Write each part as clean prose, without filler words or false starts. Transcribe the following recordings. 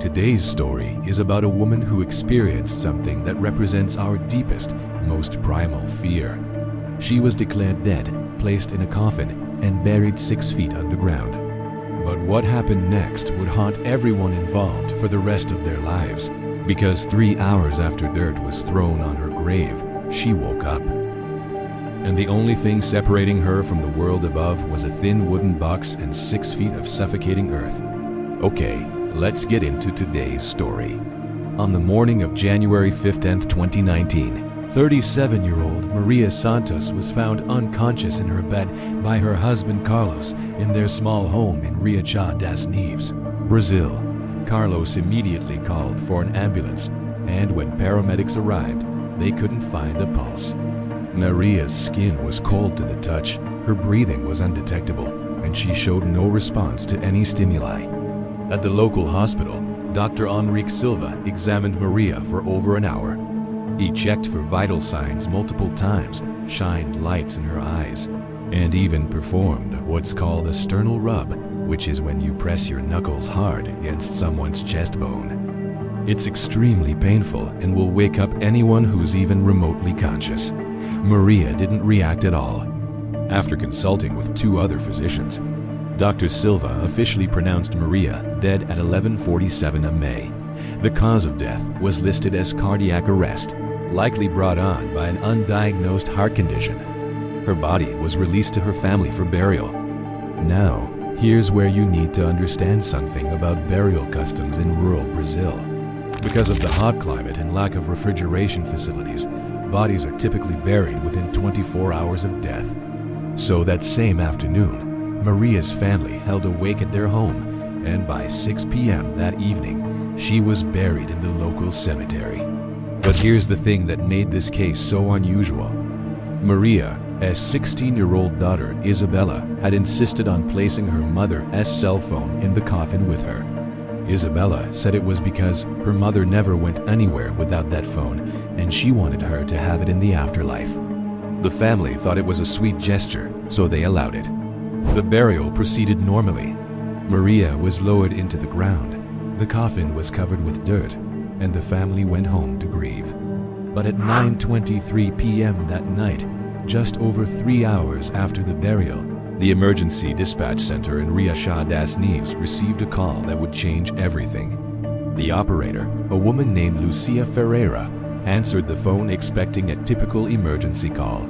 Today's story is about a woman who experienced something that represents our deepest, most primal fear. She was declared dead, placed in a coffin, and buried 6 feet underground. But what happened next would haunt everyone involved for the rest of their lives, because 3 hours after dirt was thrown on her grave, she woke up. And the only thing separating her from the world above was a thin wooden box and 6 feet of suffocating earth. Okay, let's get into today's story. On the morning of January 15, 2019, 37-year-old Maria Santos was found unconscious in her bed by her husband Carlos in their small home in Rio das Neves, Brazil. Carlos immediately called for an ambulance, and when paramedics arrived, they couldn't find a pulse. Maria's skin was cold to the touch, her breathing was undetectable, and she showed no response to any stimuli. At the local hospital, Dr. Enrique Silva examined Maria for over an hour. He checked for vital signs multiple times, shined lights in her eyes, and even performed what's called a sternal rub, which is when you press your knuckles hard against someone's chest bone. It's extremely painful and will wake up anyone who's even remotely conscious. Maria didn't react at all. After consulting with 2 other physicians, Dr. Silva officially pronounced Maria dead at 11:47 a.m. The cause of death was listed as cardiac arrest, likely brought on by an undiagnosed heart condition. Her body was released to her family for burial. Now, here's where you need to understand something about burial customs in rural Brazil. Because of the hot climate and lack of refrigeration facilities, bodies are typically buried within 24 hours of death. So that same afternoon, Maria's family held a wake at their home, and by 6 p.m. that evening, she was buried in the local cemetery. But here's the thing that made this case so unusual. Maria's 16-year-old daughter, Isabella, had insisted on placing her mother's cell phone in the coffin with her. Isabella said it was because her mother never went anywhere without that phone, and she wanted her to have it in the afterlife. The family thought it was a sweet gesture, so they allowed it. The burial proceeded normally. Maria was lowered into the ground. The coffin was covered with dirt, and the family went home to grieve. But at 9:23 p.m. that night, just over 3 hours after the burial, the emergency dispatch center in Rio das Neves received a call that would change everything. The operator, a woman named Lucia Ferreira, answered the phone expecting a typical emergency call.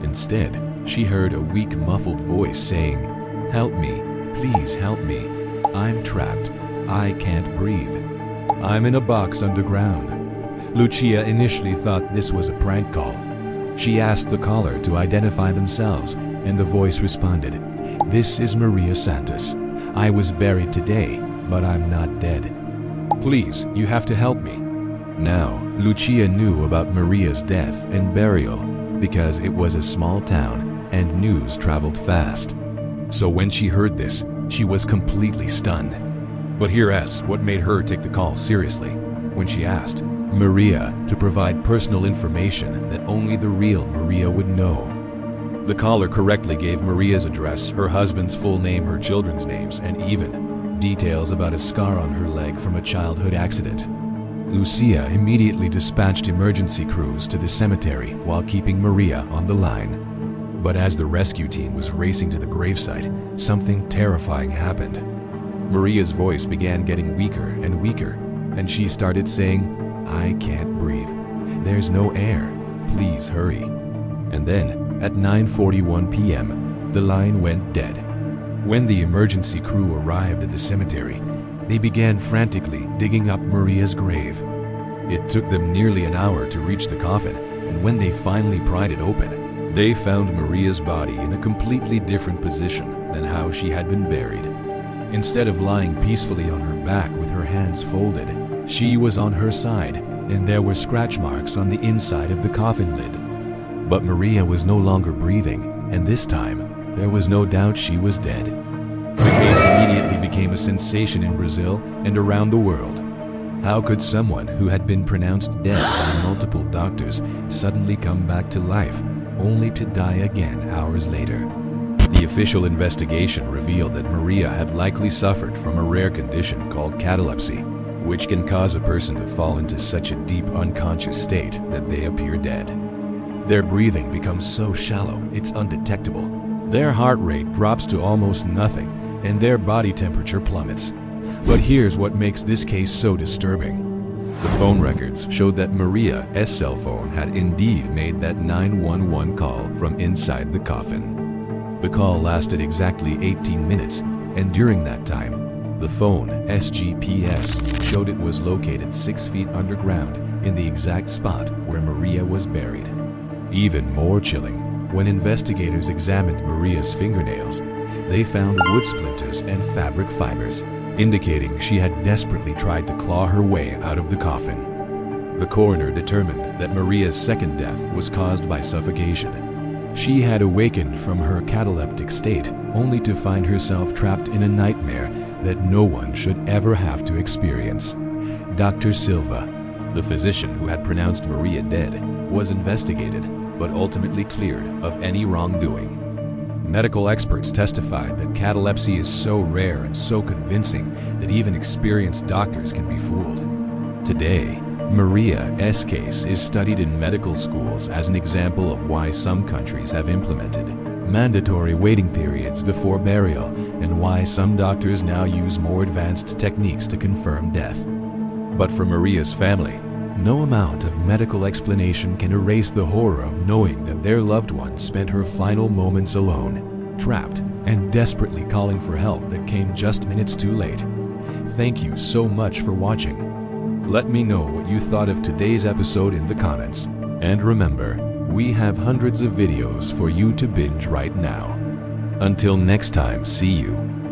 Instead, she heard a weak, muffled voice saying, "Help me, please help me. I'm trapped. I can't breathe. I'm in a box underground." Lucia initially thought this was a prank call. She asked the caller to identify themselves, and the voice responded, "This is Maria Santos. I was buried today, but I'm not dead. Please, you have to help me." Now, Lucia knew about Maria's death and burial because it was a small town and news traveled fast. So when she heard this, she was completely stunned. But here's what made her take the call seriously. When she asked Maria to provide personal information that only the real Maria would know. The caller correctly gave Maria's address, her husband's full name, her children's names, and even details about a scar on her leg from a childhood accident. Lucia immediately dispatched emergency crews to the cemetery while keeping Maria on the line. But as the rescue team was racing to the gravesite, something terrifying happened. Maria's voice began getting weaker and weaker, and she started saying, "I can't breathe. There's no air. Please hurry." And then, at 9:41 p.m., the line went dead. When the emergency crew arrived at the cemetery, they began frantically digging up Maria's grave. It took them nearly an hour to reach the coffin, and when they finally pried it open, they found Maria's body in a completely different position than how she had been buried. Instead of lying peacefully on her back with her hands folded, she was on her side, and there were scratch marks on the inside of the coffin lid. But Maria was no longer breathing, and this time, there was no doubt she was dead. The case immediately became a sensation in Brazil and around the world. How could someone who had been pronounced dead by multiple doctors suddenly come back to life, only to die again hours later? The official investigation revealed that Maria had likely suffered from a rare condition called catalepsy, which can cause a person to fall into such a deep unconscious state that they appear dead. Their breathing becomes so shallow it's undetectable. Their heart rate drops to almost nothing, and their body temperature plummets. But here's what makes this case so disturbing. The phone records showed that Maria's cell phone had indeed made that 911 call from inside the coffin. The call lasted exactly 18 minutes, and during that time, the phone's GPS showed it was located 6 feet underground in the exact spot where Maria was buried. Even more chilling, when investigators examined Maria's fingernails, they found wood splinters and fabric fibers, indicating she had desperately tried to claw her way out of the coffin. The coroner determined that Maria's second death was caused by suffocation. She had awakened from her cataleptic state only to find herself trapped in a nightmare that no one should ever have to experience. Dr. Silva, the physician who had pronounced Maria dead, was investigated but ultimately cleared of any wrongdoing. Medical experts testified that catalepsy is so rare and so convincing that even experienced doctors can be fooled. Today, Maria's case is studied in medical schools as an example of why some countries have implemented mandatory waiting periods before burial and why some doctors now use more advanced techniques to confirm death. But for Maria's family, no amount of medical explanation can erase the horror of knowing that their loved one spent her final moments alone, trapped, and desperately calling for help that came just minutes too late. Thank you so much for watching. Let me know what you thought of today's episode in the comments. And remember, we have hundreds of videos for you to binge right now. Until next time, see you.